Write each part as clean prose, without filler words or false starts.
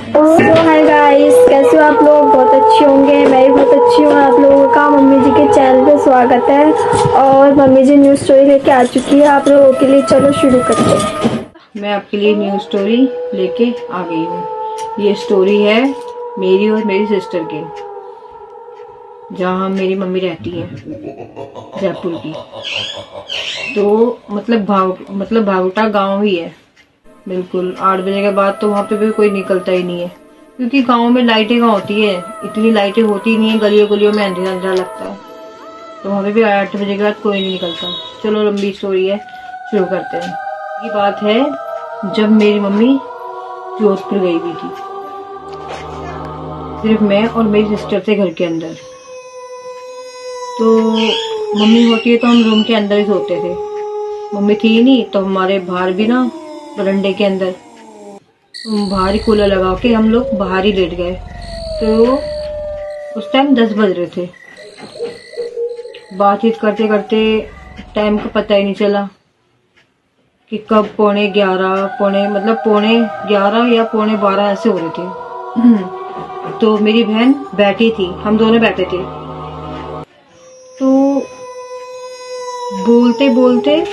तो hi guys, कैसे हो आप लोग? बहुत अच्छे होंगे, मैं भी बहुत अच्छी हूँ। आप लोगों का मम्मी जी के चैनल पे स्वागत है और मम्मी जी न्यू स्टोरी लेके आ चुकी है आप लोगों के लिए। चलो शुरू करते हैं। मैं आपके लिए न्यू स्टोरी लेके आ गई हूँ। ये स्टोरी है मेरी और मेरी सिस्टर की, जहाँ मेरी मम्मी रहती है, जयपुर की। तो मतलब भागोटा गांव ही है। बिल्कुल 8 बजे के बाद तो वहाँ पे भी कोई निकलता ही नहीं है, क्योंकि गांव में लाइटें कहाँ होती है, इतनी लाइटें होती नहीं है, गलियों गलियों में अंधेरा अंधेरा लगता है। तो वहाँ पे भी 8 बजे के बाद कोई नहीं निकलता। चलो लंबी स्टोरी है, शुरू करते हैं। ये बात है जब मेरी मम्मी जोधपुर गई हुई थी। सिर्फ मैं और मेरी सिस्टर थे घर के अंदर। तो मम्मी होती है तो हम रूम के अंदर ही सोते थे। मम्मी थी नहीं तो हमारे बाहर भी ना, बरंडे के अंदर बाहर ही कूलर लगा के हम लोग बाहर ही लेट गए। तो उस टाइम 10 बज रहे थे। बातचीत करते करते टाइम का पता ही नहीं चला कि कब पौने 11 या पौने 12 ऐसे हो रहे थे। तो मेरी बहन बैठी थी, हम दोनों बैठे थे। तो बोलते बोलते,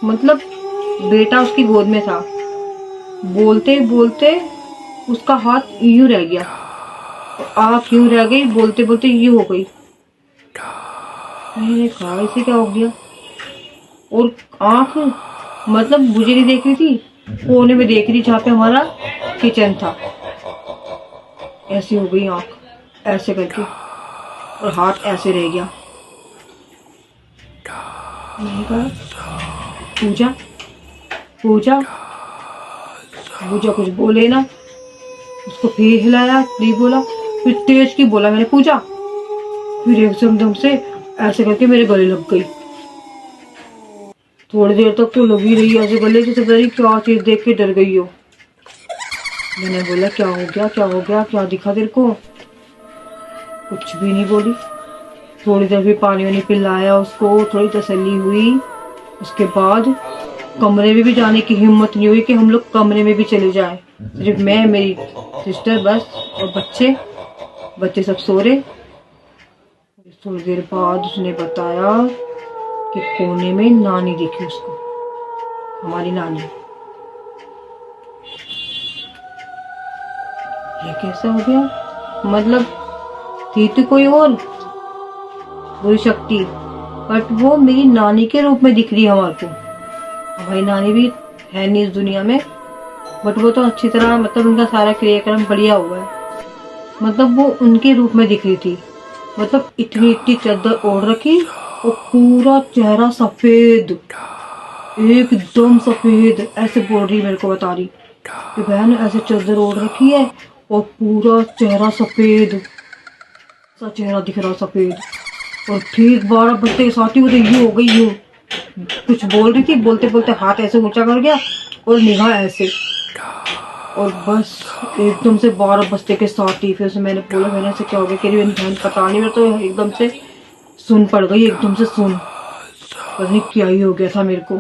मतलब बेटा उसकी गोद में था, बोलते बोलते उसका हाथ यूं रह गया, आँख यूं रह गई, बोलते बोलते यूं हो गई। मैंने कहा इसे क्या हो गया? और आँख मतलब मुझे नहीं देख रही थी, कोने में देख रही जहाँ पे हमारा किचन था। ऐसी हो गई आँख, ऐसे करके, और हाथ ऐसे रह गया। मैंने कहा पूजा पूजा पूजा, कुछ बोले ना। उसको फिर हिलाया, नहीं बोला, फिर तेज की बोला मैंने पूजा। फिर एकदम से ऐसे करके मेरे गले लग गई। थोड़ी देर तक तो लगी रही ऐसे गले, जैसे पता नहीं क्या चीज देख के डर गई हो। मैंने बोला क्या हो गया, क्या हो गया, क्या दिखा तेरे को? कुछ भी नहीं बोली। थोड़ी देर भी पानी वानी पिलाया उसको, थोड़ी तसल्ली हुई। उसके बाद कमरे में भी जाने की हिम्मत नहीं हुई कि हम लोग कमरे में भी चले जाएं। सिर्फ मैं, मेरी सिस्टर बस, और बच्चे सब सो रहे। थोड़ी देर बाद उसने बताया कि कोने में नानी दिखी उसको, हमारी नानी। ये कैसा हो गया? मतलब थी तो कोई और बुरी शक्ति, बट वो मेरी नानी के रूप में दिख रही है हमारे को। हमारी नानी भी है नहीं इस दुनिया में, बट वो तो अच्छी तरह, मतलब उनका सारा क्रियाक्रम बढ़िया हुआ है। मतलब वो उनके रूप में दिख रही थी। मतलब इतनी इतनी चादर ओढ़ रखी और पूरा चेहरा सफेद, एकदम सफेद। ऐसे बोल रही, मेरे को बता रही कि बहन ऐसे चादर ओढ़ रखी है और पूरा चेहरा सफेद, सा चेहरा दिख रहा सफेद। और ठीक 12 बजते के साथ ही वो तो यूं हो गई, यूं कुछ बोल रही थी, बोलते बोलते हाथ ऐसे ऊंचा कर गया और निगाह ऐसे, और बस एकदम से 12 बजते के साथ ही। फिर से मैंने बोला, मैंने से क्या हो गया? कह रही बहन पता नहीं, मैं तो एकदम से सुन पड़ गई, एकदम से सुन, पता नहीं क्या ही हो गया था मेरे को।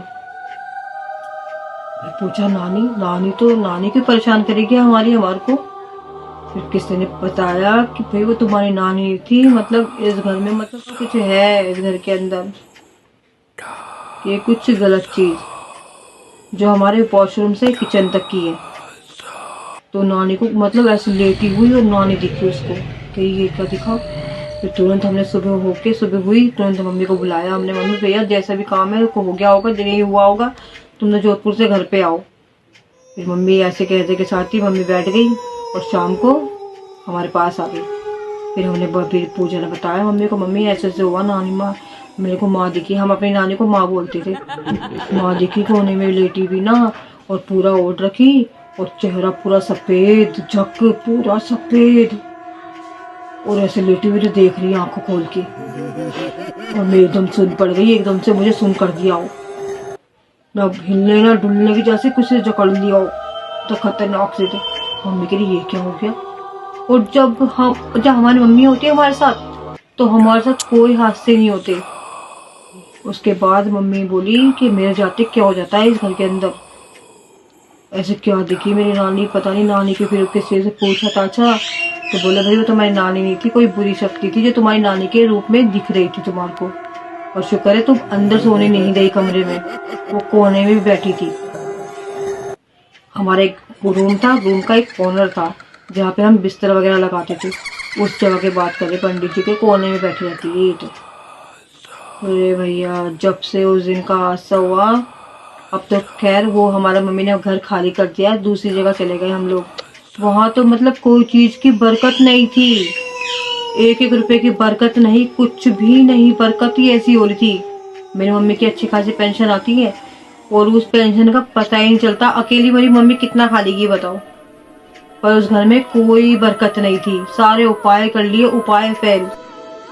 मैं पूछा नानी, नानी क्यों परेशान करेगी हमारे को? फिर किसी ने बताया कि भाई वो तुम्हारी नानी थी, मतलब इस घर में, मतलब कुछ है इस घर के अंदर, ये कुछ गलत चीज जो हमारे वॉशरूम से किचन तक की है। तो नानी को मतलब ऐसे लेटी हुई और नानी दिखी उसको कि ये क्या दिखा। फिर तुरंत हमने सुबह हुई तुरंत मम्मी को बुलाया हमने। मम्मी भैया जैसा भी काम है को हो गया होगा, नहीं हुआ होगा, तुमने जोधपुर से घर पे आओ। फिर मम्मी ऐसे कहते के साथ ही मम्मी बैठ गई और शाम को हमारे पास आ गई। फिर फिर पूजा ने बताया मम्मी को, मम्मी ऐसे ऐसे हुआ, नानी माँ मेरे को माँ दिखी। हम अपनी नानी को माँ बोलते थे। माँ दिखी कोने में लेटी भी ना, और पूरा ओढ़ रखी और चेहरा पूरा सफेद, झक पूरा सफेद, और ऐसे लेटी हुई देख रही आंखों खोल के। और मैं एकदम सुन पड़ गई, एकदम से मुझे सुन कर दिया हो, ना हिलने ना डुलने की, जैसे कुछ से जकड़ लिया हो, तो खतरनाक से थे। मम्मी कह रही ये क्या हो गया? और जब हमारी मम्मी होती है हमारे साथ, तो हमारे साथ कोई हादसे नहीं होते। उसके बाद मम्मी बोली कि मेरे जाते क्या हो जाता है इस घर के अंदर। ऐसे क्या दिखी मेरी नानी, पता नहीं। नानी के फिर किसी से पूछा ताछा तो बोले भाई वो तुम्हारी नानी नहीं थी, कोई बुरी शक्ति थी जो तुम्हारी नानी के रूप में दिख रही थी तुम्हारे को। और शुक्र है तुम अंदर सोने नहीं गई कमरे में, वो कोने में भी बैठी थी। हमारा एक रूम था, रूम का एक कॉर्नर था जहाँ पे हम बिस्तर वगैरह लगाते थे, उस जगह की बात करें, पंडित जी के कोने में बैठी रहती है ये तो। अरे भैया जब से उस दिन का हादसा हुआ, अब तो खैर वो हमारा मम्मी ने घर खाली कर दिया, दूसरी जगह चले गए हम लोग। वहां तो मतलब कोई चीज की बरकत नहीं थी, एक एक रुपए की बरकत नहीं, कुछ भी नहीं, बरकत ही ऐसी हो रही थी। मेरी मम्मी की अच्छी खासी पेंशन आती है और उस पेंशन का पता ही नहीं चलता, अकेली मेरी मम्मी कितना खा लेगी बताओ। पर उस घर में कोई बरकत नहीं थी, सारे उपाय कर लिए, उपाय फेल।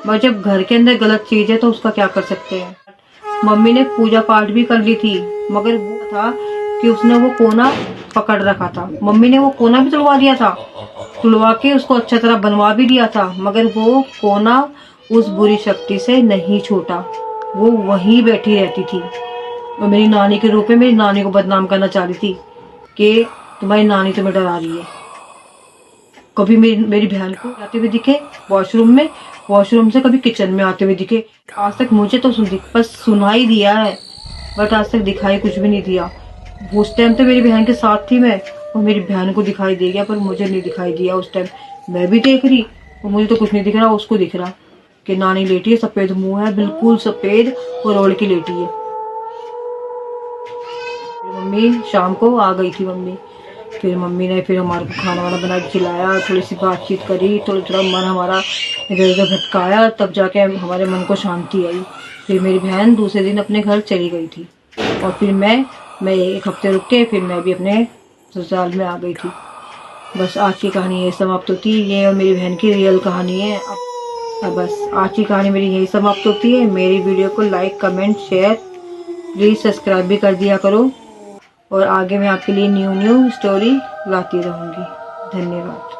पर जब घर के अंदर गलत चीज है तो उसका क्या कर सकते हैं। मम्मी ने पूजा पाठ भी कर ली थी, मगर वो था कि उसने वो कोना पकड़ रखा था। मम्मी ने वो कोना भी तुड़वा दिया था, तुड़वा के उसको अच्छा तरह बनवा भी दिया था, मगर वो कोना उस बुरी शक्ति से नहीं छूटा, वो वहीं बैठी रहती थी। और मेरी नानी के रूप में मेरी नानी को बदनाम करना चाह रही थी कि तुम्हारी नानी तुम्हें डरा रही है। कभी मेरी बहन को आते हुए दिखे वॉशरूम में, वॉशरूम से कभी किचन में आते हुए दिखे। आज तक मुझे तो बस सुनाई दिया है, बट आज तक दिखाई कुछ भी नहीं दिया। उस टाइम तो मेरी बहन के साथ थी मैं, और मेरी बहन को दिखाई दे गया, पर मुझे नहीं दिखाई दिया। उस टाइम मैं भी देख रही और मुझे तो कुछ नहीं दिख रहा, उसको दिख रहा कि नानी लेटी है, सफेद मुंह है, बिल्कुल सफेद, और ओढ़ के लेटी है। मम्मी शाम को आ गई थी मम्मी, फिर मम्मी ने फिर हमारे को खाना वाना बना के खिलाया, थोड़ी सी बातचीत करी, थोड़ा मन हमारा इधर उधर भटकाया, तब जाके हमारे मन को शांति आई। फिर मेरी बहन दूसरे दिन अपने घर चली गई थी, और फिर मैं 1 हफ्ते रुक के फिर मैं भी अपने ससुराल में आ गई थी। बस आज की कहानी यही समाप्त होती है, ये और मेरी बहन की रियल कहानी है। अब बस आज की कहानी मेरी यही समाप्त होती है। मेरी वीडियो को like, comment, share, please subscribe भी कर दिया करो, और आगे मैं आपके लिए न्यू स्टोरी लाती रहूँगी। धन्यवाद।